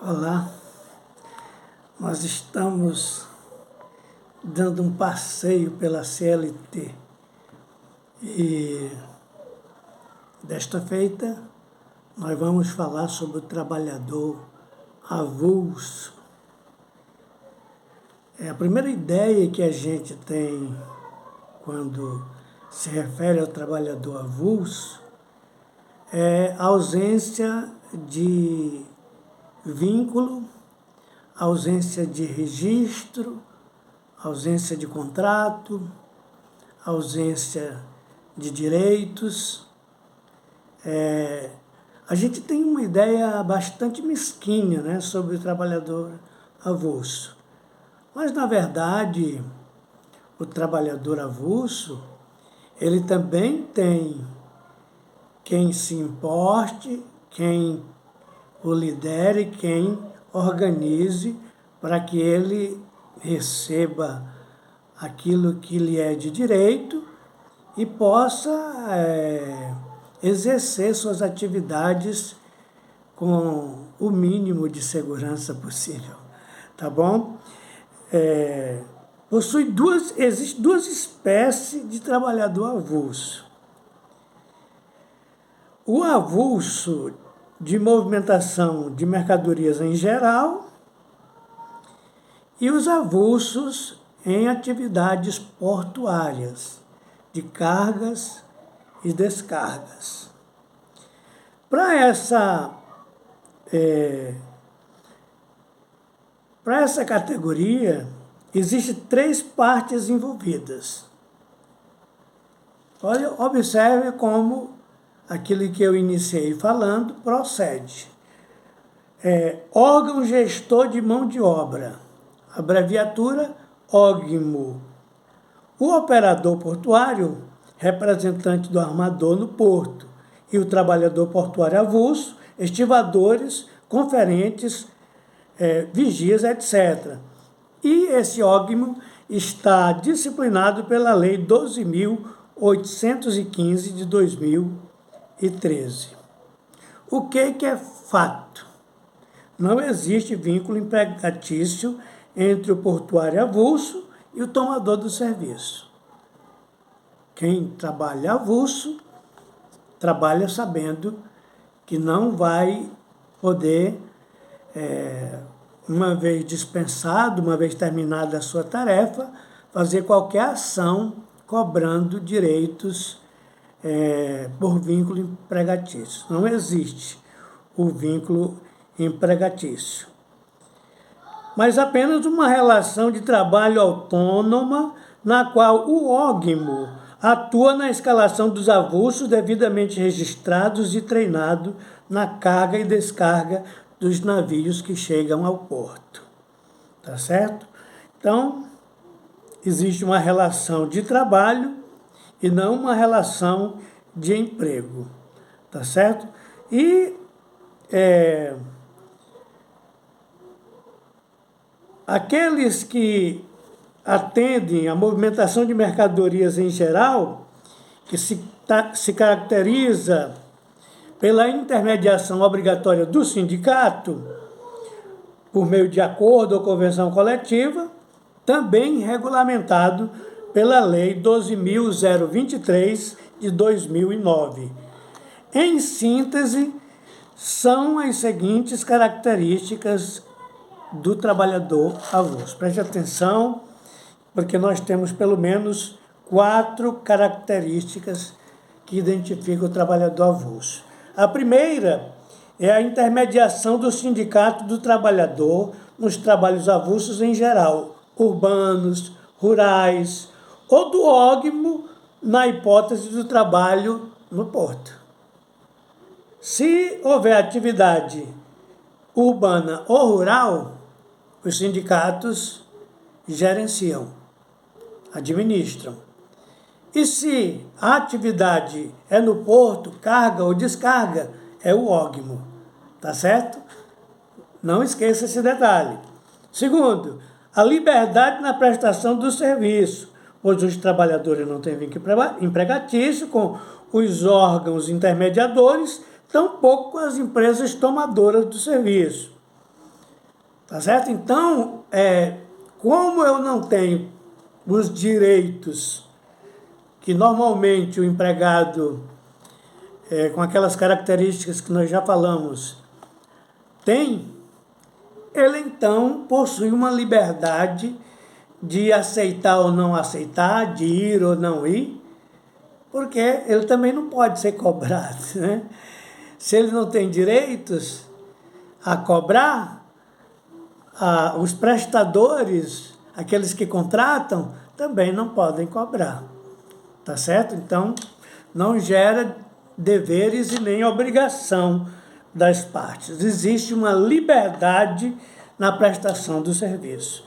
Olá, nós estamos dando um passeio pela CLT e desta feita nós vamos falar sobre o trabalhador avulso. A primeira ideia que a gente tem quando se refere ao trabalhador avulso é a ausência de vínculo, ausência de registro, ausência de contrato, ausência de direitos. A gente tem uma ideia bastante mesquinha, né, sobre o trabalhador avulso. Mas, na verdade, o trabalhador avulso, ele também tem quem se importe, quem o lidere, quem organize para que ele receba aquilo que lhe é de direito e possa exercer suas atividades com o mínimo de segurança possível, tá bom? Existem duas espécies de trabalhador avulso. O avulso de movimentação de mercadorias em geral e os avulsos em atividades portuárias, de cargas e descargas. Para essa categoria, existem três partes envolvidas. Olha, observe como aquilo que eu iniciei falando procede. Órgão gestor de mão de obra, abreviatura OGMO. O operador portuário, representante do armador no porto, e o trabalhador portuário avulso, estivadores, conferentes, vigias, etc. E esse OGMO está disciplinado pela Lei 12.815 de 2013. O que é fato? Não existe vínculo empregatício entre o portuário avulso e o tomador do serviço. Quem trabalha avulso, trabalha sabendo que não vai poder, uma vez dispensado, uma vez terminada a sua tarefa, fazer qualquer ação cobrando direitos por vínculo empregatício. Não existe o vínculo empregatício, mas apenas uma relação de trabalho autônoma na qual o OGMO atua na escalação dos avulsos devidamente registrados e treinado na carga e descarga dos navios que chegam ao porto. Tá certo? Então, existe uma relação de trabalho e não uma relação de emprego, tá certo? E aqueles que atendem à movimentação de mercadorias em geral, que se caracteriza pela intermediação obrigatória do sindicato, por meio de acordo ou convenção coletiva, também regulamentado pela Lei 12.023 de 2009. Em síntese, são as seguintes características do trabalhador avulso. Preste atenção, porque nós temos pelo menos 4 características que identificam o trabalhador avulso. A primeira é a intermediação do sindicato do trabalhador nos trabalhos avulsos em geral, urbanos, rurais, ou do OGMO na hipótese do trabalho no porto. Se houver atividade urbana ou rural, os sindicatos gerenciam, administram. E se a atividade é no porto, carga ou descarga, é o OGMO, tá certo? Não esqueça esse detalhe. Segundo, a liberdade na prestação do serviço, pois os trabalhadores não têm vínculo empregatício com os órgãos intermediadores, tampouco com as empresas tomadoras do serviço. Tá certo? Então, como eu não tenho os direitos que normalmente o empregado, com aquelas características que nós já falamos, tem, ele então possui uma liberdade de aceitar ou não aceitar, de ir ou não ir, porque ele também não pode ser cobrado, né? Se ele não tem direitos a cobrar, os prestadores, aqueles que contratam, também não podem cobrar, tá certo? Então, não gera deveres e nem obrigação das partes. Existe uma liberdade na prestação do serviço.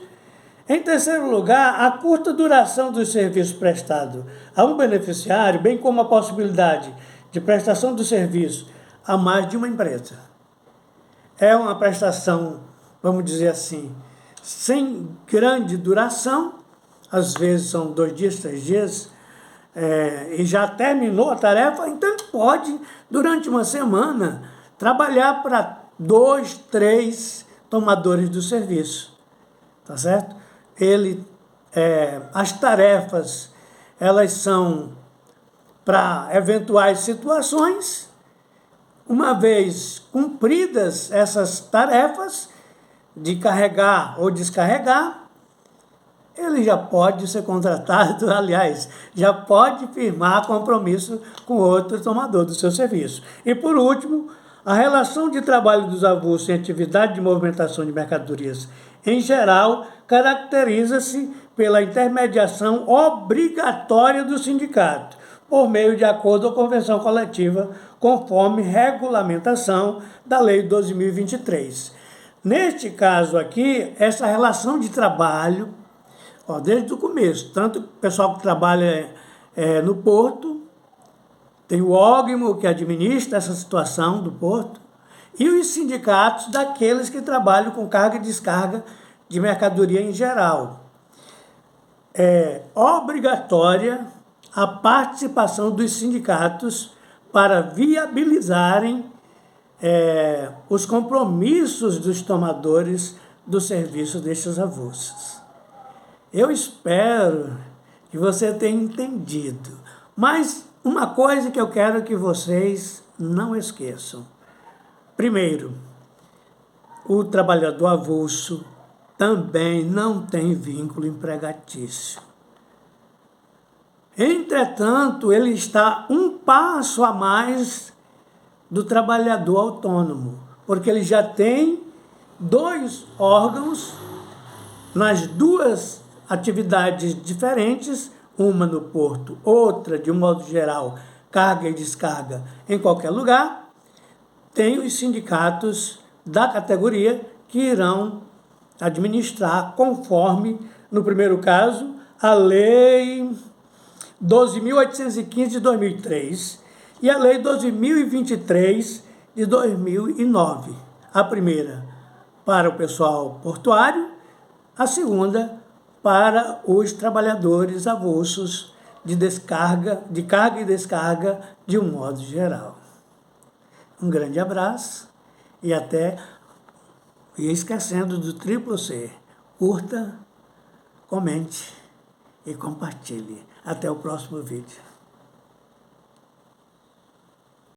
Em terceiro lugar, a curta duração do serviço prestado a um beneficiário, bem como a possibilidade de prestação do serviço a mais de uma empresa. É uma prestação, vamos dizer assim, sem grande duração, às vezes são 2 dias, 3 dias, e já terminou a tarefa, então ele pode, durante uma semana, trabalhar para 2, 3 tomadores do serviço, tá certo? As tarefas, elas são para eventuais situações. Uma vez cumpridas essas tarefas de carregar ou descarregar, ele já pode ser contratado, aliás, já pode firmar compromisso com outro tomador do seu serviço. E por último, a relação de trabalho dos avulsos em atividade de movimentação de mercadorias, em geral, caracteriza-se pela intermediação obrigatória do sindicato, por meio de acordo ou convenção coletiva, conforme regulamentação da Lei 12.023. Neste caso aqui, essa relação de trabalho, desde o começo, tanto o pessoal que trabalha no porto, tem o órgão que administra essa situação do porto, e os sindicatos daqueles que trabalham com carga e descarga de mercadoria em geral. É obrigatória a participação dos sindicatos para viabilizarem os compromissos dos tomadores do serviço destes avulsos. Eu espero que você tenha entendido, mas uma coisa que eu quero que vocês não esqueçam. Primeiro, o trabalhador avulso também não tem vínculo empregatício. Entretanto, ele está um passo a mais do trabalhador autônomo, porque ele já tem 2 órgãos nas 2 atividades diferentes, uma no porto, outra, de um modo geral, carga e descarga em qualquer lugar. Tem os sindicatos da categoria que irão administrar conforme, no primeiro caso, a Lei 12.815 de 2003 e a Lei 12.023 de 2009. A primeira para o pessoal portuário, a segunda para os trabalhadores avulsos de carga e descarga de um modo geral. Um grande abraço e até, e esquecendo do C, curta, comente e compartilhe. Até o próximo vídeo.